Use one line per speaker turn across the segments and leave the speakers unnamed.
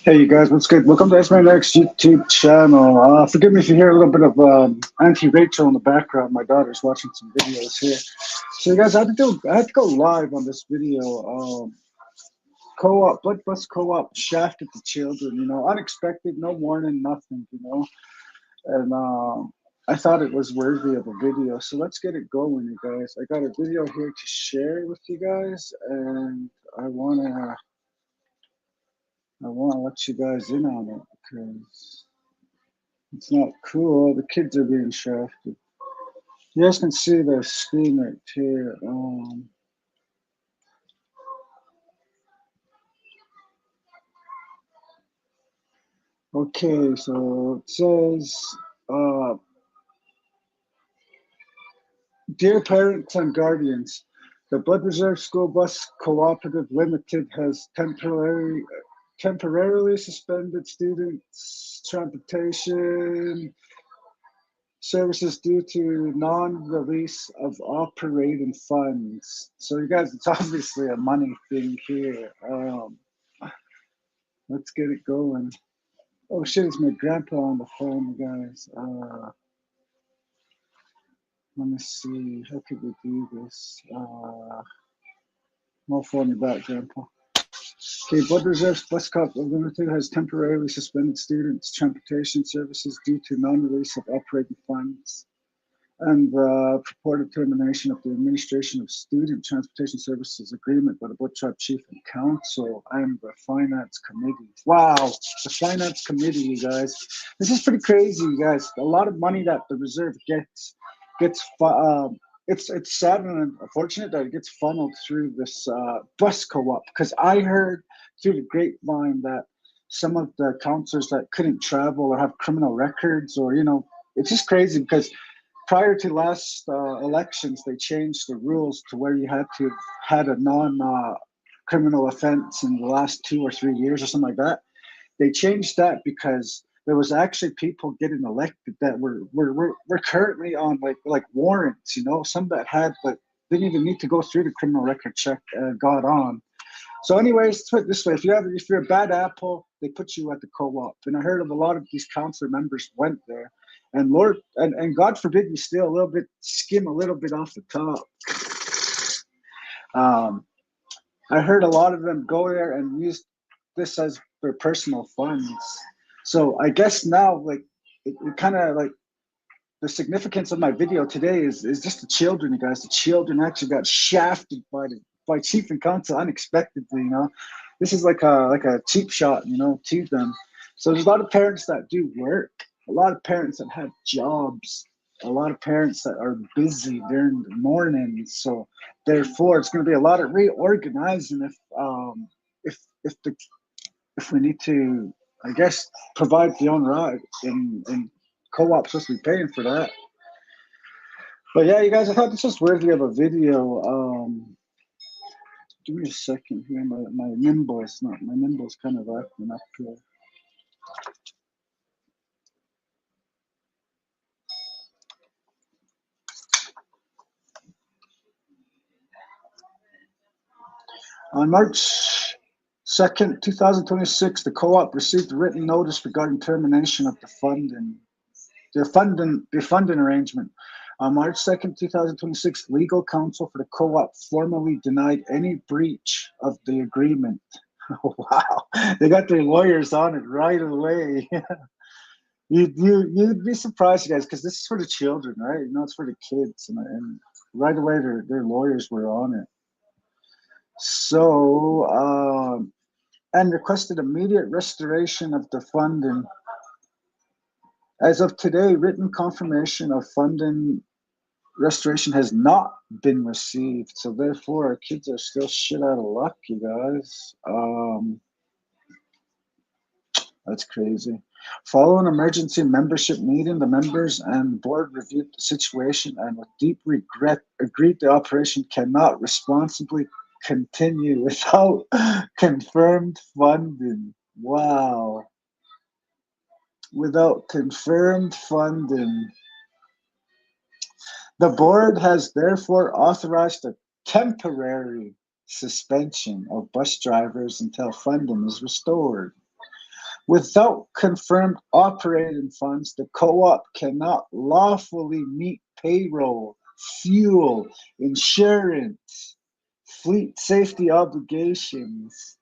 Hey, you guys, what's good? Welcome to Esme&Eric's YouTube channel. Forgive me if you hear a little bit of Auntie Rachel in the background. My daughter's watching some videos here. So, you guys, I had to go live on this video. Co-op, Blood Bus Co-op shafted the children. Unexpected, no warning, nothing. And I thought it was worthy of a video. So let's get it going, you guys. I got a video here to share with you guys, and I want to let you guys in on it because it's not cool. The kids are being shafted. You guys can see the screen right here. Okay, so it says, uh, "Dear parents and guardians, the Blood Reserve School Bus Cooperative Limited has temporarily suspended students' transportation services due to non-release of operating funds." So you guys, it's obviously a money thing here. Let's get it going. Oh shit, it's my grandpa on the phone, you guys. Let me see. How could we do this? I'll phone you back, grandpa. Okay, Blood Reserve Bus Cop Limited has temporarily suspended students' transportation services due to non-release of operating funds and the purported termination of the administration of student transportation services agreement by the Blood Tribe Chief and Council and the Finance Committee. Wow, the Finance Committee, you guys. This is pretty crazy, you guys. A lot of money that the reserve gets. It's sad and unfortunate that it gets funneled through this bus co-op because I heard through the grapevine that some of the counselors that couldn't travel or have criminal records or it's just crazy because prior to last elections, they changed the rules to where you had to have had a non criminal offense in the last 2 or 3 years or something like that. They changed that because there was actually people getting elected that were currently on like warrants. Some that had but didn't even need to go through the criminal record check got on. So, anyways, let's put it this way: if you're a bad apple, they put you at the co-op. And I heard of a lot of these council members went there, and Lord, and God forbid you steal a little bit, skim a little bit off the top. Um, I heard a lot of them go there and use this as their personal funds. So I guess now, like, it kind of like the significance of my video today is just the children, you guys. The children actually got shafted by chief and council unexpectedly. This is like a cheap shot, to them. So there's a lot of parents that do work, a lot of parents that have jobs, a lot of parents that are busy during the morning. So therefore, it's going to be a lot of reorganizing if if we need to, I guess, provide the own ride and co-op's supposed to be paying for that. But yeah, you guys, I thought this was worthy of a video. Give me a second here. My nimble is not my nimble is kind of acting up here. On March 2nd, 2026, the co-op received a written notice regarding termination of the funding arrangement. On March 2nd, 2026, legal counsel for the co-op formally denied any breach of the agreement. Wow, they got their lawyers on it right away. You'd be surprised, you guys, because this is for the children, right? It's for the kids, and right away their lawyers were on it. So and requested immediate restoration of the funding. As of today, written confirmation of funding restoration has not been received. So therefore, our kids are still shit out of luck, you guys. That's crazy. Following an emergency membership meeting, the members and board reviewed the situation and with deep regret agreed the operation cannot responsibly continue without confirmed funding. Wow. Without confirmed funding. The board has therefore authorized a temporary suspension of bus drivers until funding is restored. Without confirmed operating funds, the co-op cannot lawfully meet payroll, fuel, insurance, fleet safety obligations.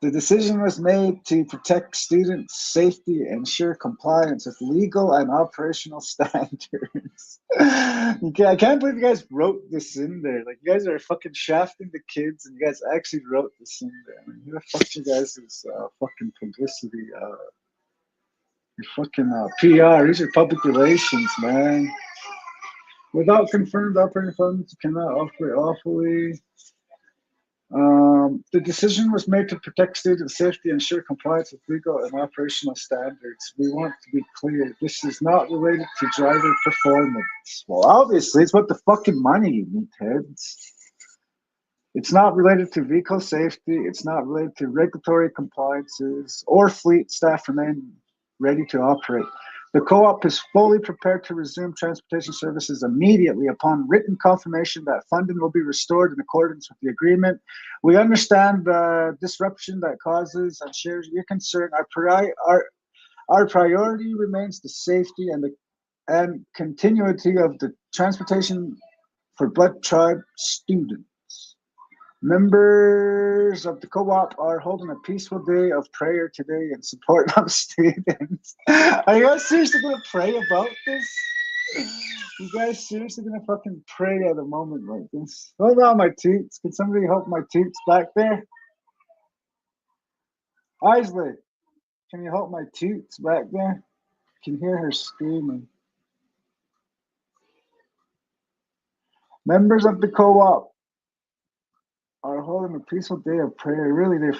The decision was made to protect students' safety and ensure compliance with legal and operational standards. I can't believe you guys wrote this in there. Like, you guys are fucking shafting the kids, and you guys actually wrote this in there. I mean, who the fuck you guys is fucking publicity? Your fucking PR. These are public relations, man. Without confirmed operating funds, you cannot operate lawfully. The decision was made to protect student safety and ensure compliance with legal and operational standards. We want to be clear, this is not related to driver performance. Well, obviously, it's about the fucking money, you meatheads. It's not related to vehicle safety. It's not related to regulatory compliances or fleet staff remain ready to operate. The co-op is fully prepared to resume transportation services immediately upon written confirmation that funding will be restored in accordance with the agreement. We understand the disruption that causes and shares your concern. Our priority remains the safety and continuity of the transportation for Blood Tribe students. Members of the co-op are holding a peaceful day of prayer today in support of students. Are you guys seriously gonna pray about this? You guys seriously gonna fucking pray at a moment like this? Hold on, my toots. Can somebody help my toots back there? Isley, can you help my toots back there? I can hear her screaming. Members of the co-op are holding a peaceful day of prayer. Really, you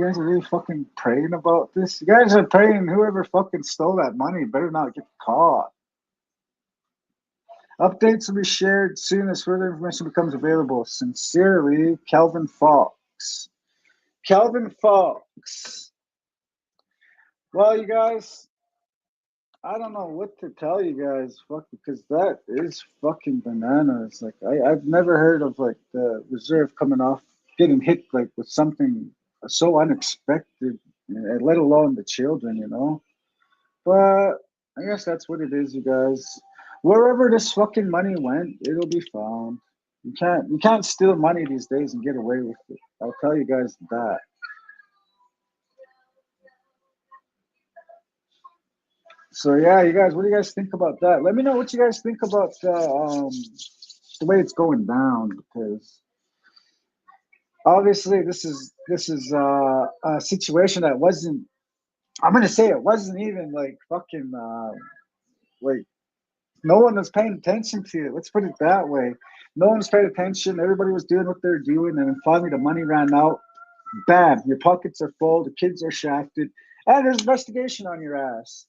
guys are really fucking praying about this? You guys are praying whoever fucking stole that money better not get caught. Updates will be shared soon as further information becomes available. Sincerely, Calvin Fox. Calvin Fox. Well, you guys, I don't know what to tell you guys, because that is fucking bananas. Like, I've never heard of like the reserve coming off, getting hit like with something so unexpected, let alone the children, you know. But I guess that's what it is, you guys. Wherever this fucking money went, it'll be found. You can't steal money these days and get away with it. I'll tell you guys that. So yeah, you guys, what do you guys think about that? Let me know what you guys think about the way it's going down, because obviously this is a situation that wasn't. I'm gonna say it wasn't even like fucking like no one was paying attention to it. Let's put it that way. No one was paying attention. Everybody was doing what they're doing, and then finally the money ran out. Bam! Your pockets are full. The kids are shafted, and there's investigation on your ass.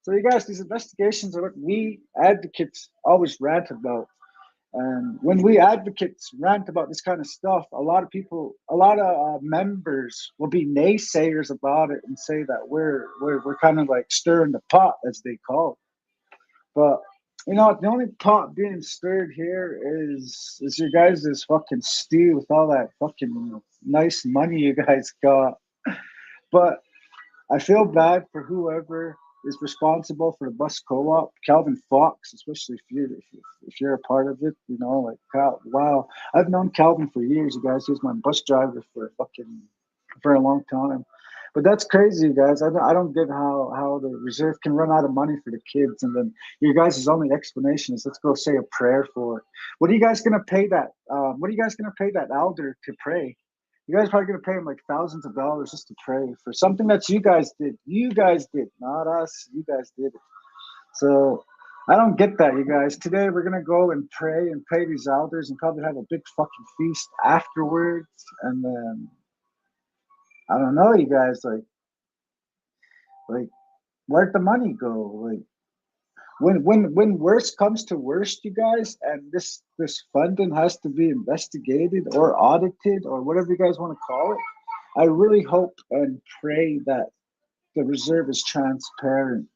So you guys, these investigations are what we advocates always rant about. And when we advocates rant about this kind of stuff, a lot of people, a lot of members will be naysayers about it and say that we're kind of like stirring the pot, as they call it. But you know, the only pot being stirred here is your guys' fucking stew with all that fucking nice money you guys got. But I feel bad for whoever is responsible for the bus co-op, Calvin Fox, especially if you're a part of it. You know, like wow, I've known Calvin for years. You guys, he was my bus driver for a long time. But that's crazy, you guys. I don't get how the reserve can run out of money for the kids, and then your guys' only explanation is let's go say a prayer for it. What are you guys gonna pay that? What are you guys gonna pay that elder to pray? You guys are probably gonna pay him like thousands of dollars just to pray for something that you guys did. You guys did, not us. You guys did it. So I don't get that, you guys. Today we're gonna go and pray these elders and probably have a big fucking feast afterwards, and then I don't know, you guys, like where'd the money go? Like when worst comes to worst, you guys, and this funding has to be investigated or audited or whatever you guys want to call it, I really hope and pray that the reserve is transparent.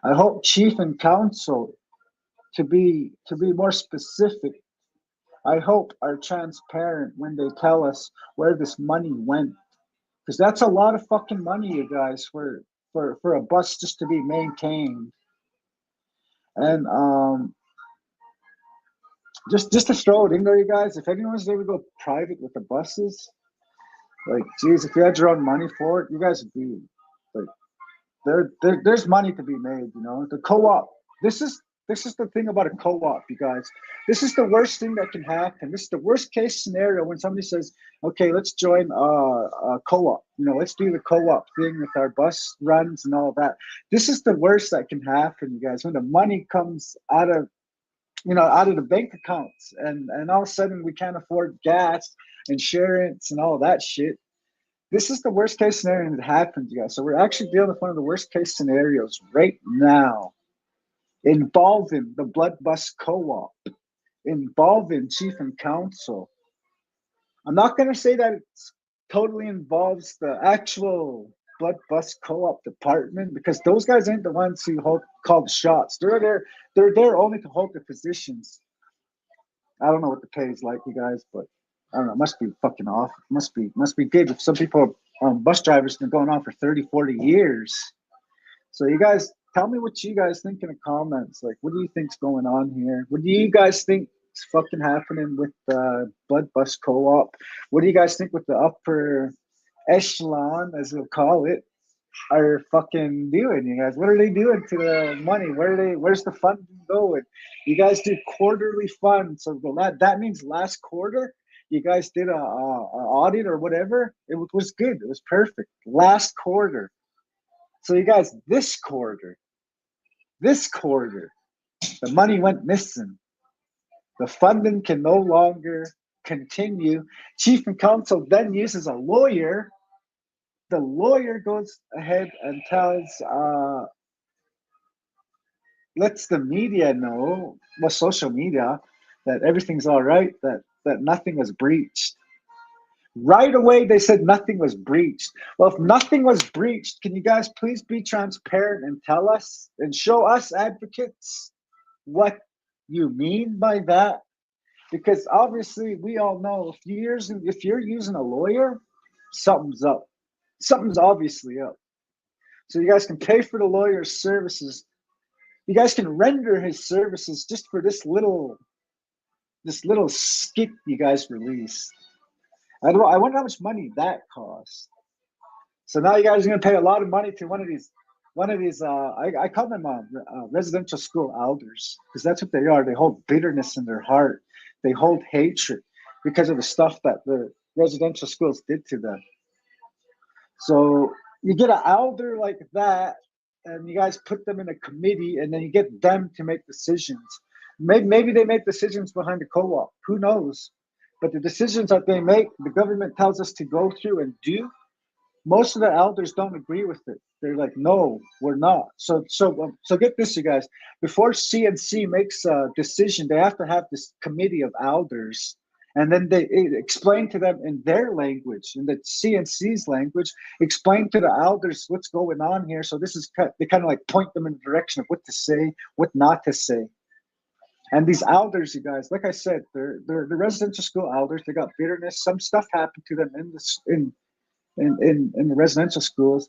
I hope chief and council, to be more specific, I hope are transparent when they tell us where this money went. Because that's a lot of fucking money, you guys, for a bus just to be maintained. And just to throw it in there, you guys, if anyone's ever go private with the buses, like, geez, if you had your own money for it, you guys would be like, there's money to be made, you know. The co-op. This is the thing about a co-op, you guys. This is the worst thing that can happen. This is the worst case scenario when somebody says, "Okay, let's join a co-op. You know, let's do the co-op thing with our bus runs and all that." This is the worst that can happen, you guys. When the money comes out of out of the bank accounts, and all of a sudden we can't afford gas, insurance, and all that shit. This is the worst case scenario that happens, you guys. So we're actually dealing with one of the worst case scenarios right now, involving the Blood Bus Co-op, involving Chief and Council. I'm not going to say that it totally involves the actual Blood Bus Co-op department, because those guys ain't the ones who call the shots. They're there only to hold the positions. I don't know what the pay is like, you guys, but I don't know. It must be fucking off. It must be good. If some people, bus drivers, have been going on for 30, 40 years. So you guys, tell me what you guys think in the comments. Like, what do you think's going on here? What do you guys think is fucking happening with the Blood Bus Co-op? What do you guys think with the upper echelon, as we'll call it, are fucking doing? You guys, what are they doing to the money? Where's the funding going? You guys do quarterly funds, so that means last quarter you guys did a audit or whatever. It was good. It was perfect. Last quarter. So you guys, this quarter, the money went missing. The funding can no longer continue. Chief and Council then uses a lawyer. The lawyer goes ahead and lets the media know, well, social media, that everything's all right, that nothing was breached. Right away, they said nothing was breached. Well, if nothing was breached, can you guys please be transparent and tell us and show us advocates what you mean by that? Because obviously, we all know if you're using a lawyer, something's up. Something's obviously up. So you guys can pay for the lawyer's services. You guys can render his services just for this little skit you guys released. I wonder how much money that costs. So now you guys are going to pay a lot of money to one of these. I call them residential school elders, because that's what they are. They hold bitterness in their heart. They hold hatred because of the stuff that the residential schools did to them. So you get an elder like that, and you guys put them in a committee, and then you get them to make decisions. Maybe they make decisions behind the co-op. Who knows? But the decisions that they make, the government tells us to go through and do. Most of the elders don't agree with it. They're like, no, we're not. So get this, you guys. Before CNC makes a decision, they have to have this committee of elders, and then they explain to them in their language, in the CNC's language, explain to the elders what's going on here. So they kind of like point them in the direction of what to say, what not to say. And these elders, you guys, like I said, they're the residential school elders. They got bitterness. Some stuff happened to them in the residential schools.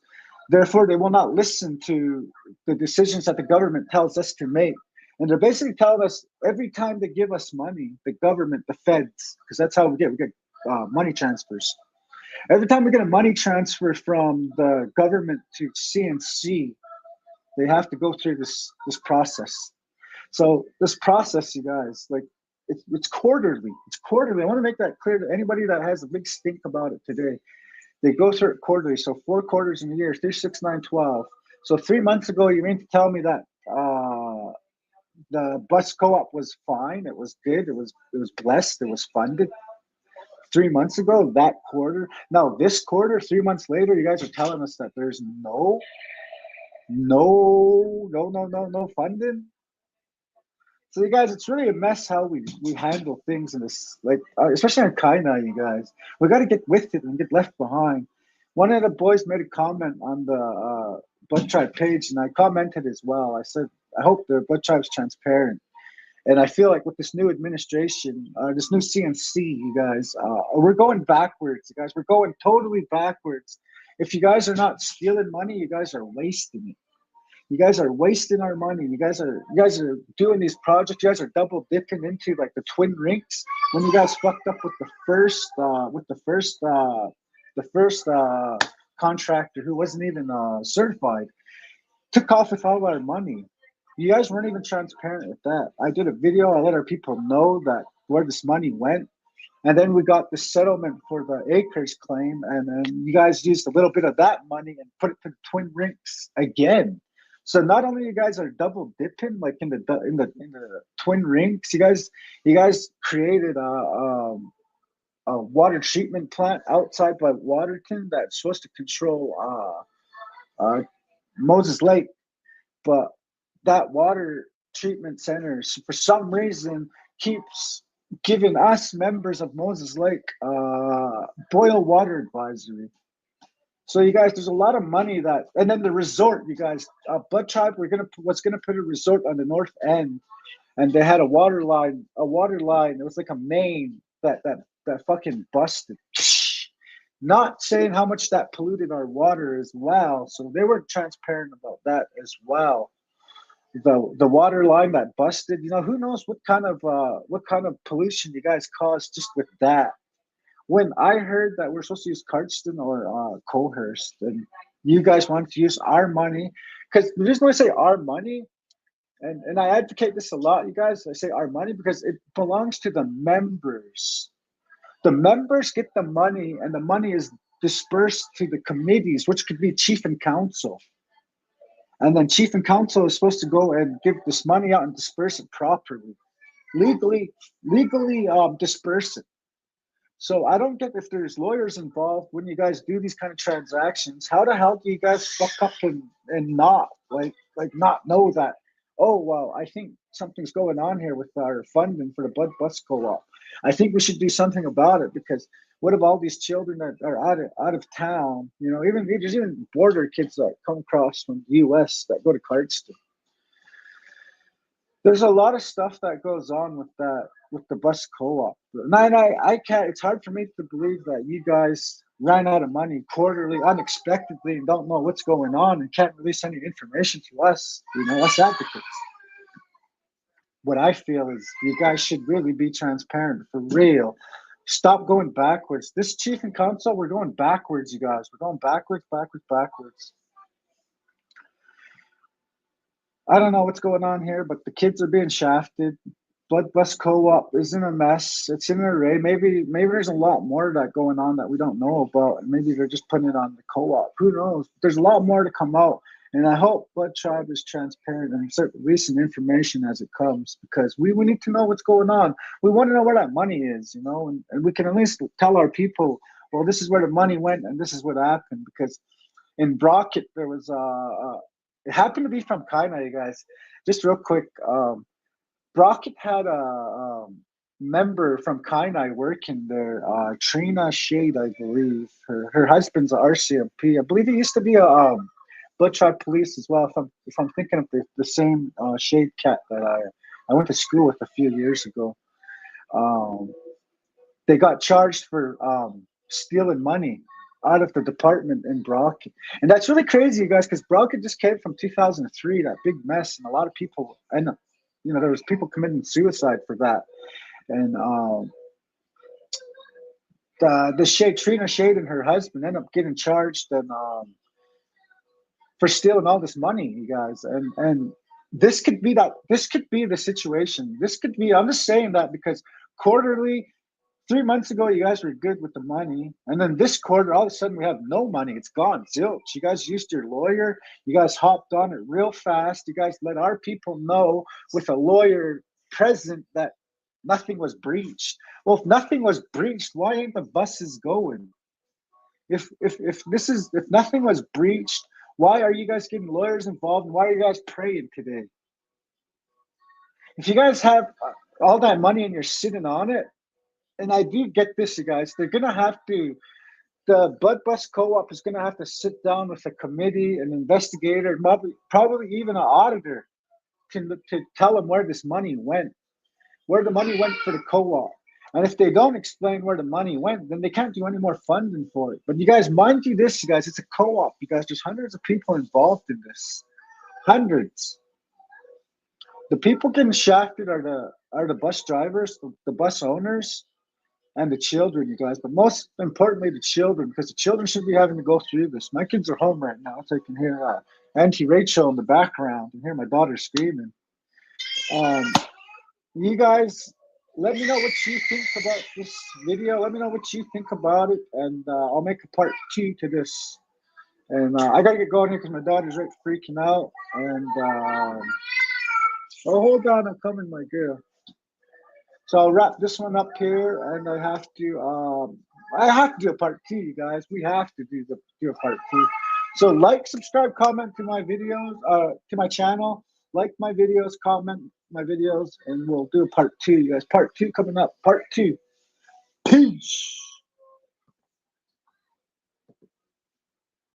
Therefore, they will not listen to the decisions that the government tells us to make. And they're basically telling us every time they give us money, the government, the feds, because that's how we get money transfers. Every time we get a money transfer from the government to CNC, they have to go through this process. So this process, you guys, like it's quarterly. It's quarterly. I want to make that clear to anybody that has a big stink about it today. They go through it quarterly. So 4 quarters in a year, 3, 6, 9, 12. So 3 months ago, you mean to tell me that the bus co-op was fine? It was good. It was blessed. It was funded. 3 months ago, that quarter. Now this quarter, 3 months later, you guys are telling us that there's no funding. So you guys, it's really a mess how we handle things in this, like especially on Kainai, you guys. We got to get with it and get left behind. One of the boys made a comment on the Blood Tribe page, and I commented as well. I said, I hope the Blood Tribe's transparent. And I feel like with this new administration, this new CNC, you guys, we're going backwards, you guys. We're going totally backwards. If you guys are not stealing money, you guys are wasting it. You guys are wasting our money. You guys are doing these projects. You guys are double dipping into like the twin rinks when you guys fucked up with the first contractor who wasn't even certified, took off with all our money. You guys weren't even transparent with that. I did a video. I let our people know that where this money went, and then we got the settlement for the acres claim, and then you guys used a little bit of that money and put it to the twin rinks again. So not only you guys are double dipping like in the twin rinks, you guys created a water treatment plant outside by Waterton that's supposed to control Moses Lake, but that water treatment center for some reason keeps giving us members of Moses Lake boil water advisory. So you guys, there's a lot of money that, and then the resort, you guys, Blood Tribe, was gonna put a resort on the north end, and they had a water line. It was like a main that fucking busted. Not saying how much that polluted our water as well. So they were transparent about that as well. The water line that busted, who knows what kind of pollution you guys caused just with that. When I heard that we're supposed to use Cardston or Cohurst, and you guys wanted to use our money, because the reason why I say our money, and I advocate this a lot, you guys, I say our money because it belongs to the members. The members get the money, and the money is dispersed to the committees, which could be chief and council. And then chief and council is supposed to go and give this money out and disperse it properly, legally disperse it. So I don't get, if there's lawyers involved when you guys do these kind of transactions, how the hell do you guys fuck up and not not know that, oh well, I think something's going on here with our funding for the Bud Bus Co-op. I think we should do something about it, because what of all these children that are out of town? Even there's even border kids that come across from the U.S. that go to Cardston. There's a lot of stuff that goes on with the bus co-op. And I can't. It's hard for me to believe that you guys ran out of money quarterly, unexpectedly, and don't know what's going on and can't release any information to us. Us advocates. What I feel is you guys should really be transparent for real. Stop going backwards. This chief and council, we're going backwards, you guys. We're going backwards. I don't know what's going on here, but the kids are being shafted. Blood Bus Co-op is in a mess. It's in an array. Maybe there's a lot more of that going on that we don't know about, and maybe they're just putting it on the co-op. Who knows? There's a lot more to come out, and I hope Blood Tribe is transparent and start releasing information as it comes, because we need to know what's going on. We want to know where that money is, and we can at least tell our people, well, this is where the money went and this is what happened. Because in Brockett, there was it happened to be from Kaina, you guys. Just real quick, Brockett had a member from Kainai working there, Trina Shade, I believe. Her husband's a RCMP. I believe he used to be a Blood Tribe police as well. If I'm thinking of the same Shade cat that I went to school with a few years ago. They got charged for stealing money out of the department in Brockett. And that's really crazy, you guys, because Brockett just came from 2003, that big mess, and a lot of people end up, there was people committing suicide for that. And the Trina Shade and her husband ended up getting charged and for stealing all this money, you guys. And this could be the situation. I'm just saying that because quarterly, 3 months ago, you guys were good with the money. And then this quarter, all of a sudden, we have no money. It's gone. Zilch. You guys used your lawyer. You guys hopped on it real fast. You guys let our people know with a lawyer present that nothing was breached. Well, if nothing was breached, why ain't the buses going? If nothing was breached, why are you guys getting lawyers involved? And why are you guys praying today? If you guys have all that money and you're sitting on it, and I do get this, you guys, the Blood Bus Co-op is going to have to sit down with a committee, an investigator, probably even an auditor to tell them where this money went. where the money went for the co-op. And if they don't explain where the money went, then they can't do any more funding for it. But you guys, mind you this, you guys, it's a co-op. You guys, there's hundreds of people involved in this. Hundreds. The people getting shafted are the bus drivers, the bus owners, and the children, you guys. But most importantly, the children, because the children should be having to go through this. My kids are home right now, so I can hear Auntie Rachel in the background and hear my daughter screaming. You guys, let me know what you think about this video. Let me know what you think about it, and I'll make a part 2 to this. And I gotta get going here because my daughter's right freaking out. And oh, hold on, I'm coming, my girl. So I'll wrap this one up here, and I have to do a part 2, you guys. We have to do a part 2. So like, subscribe, comment to my videos, to my channel. Like my videos, comment my videos, and we'll do a part 2, you guys. Part 2 coming up. Part 2. Peace.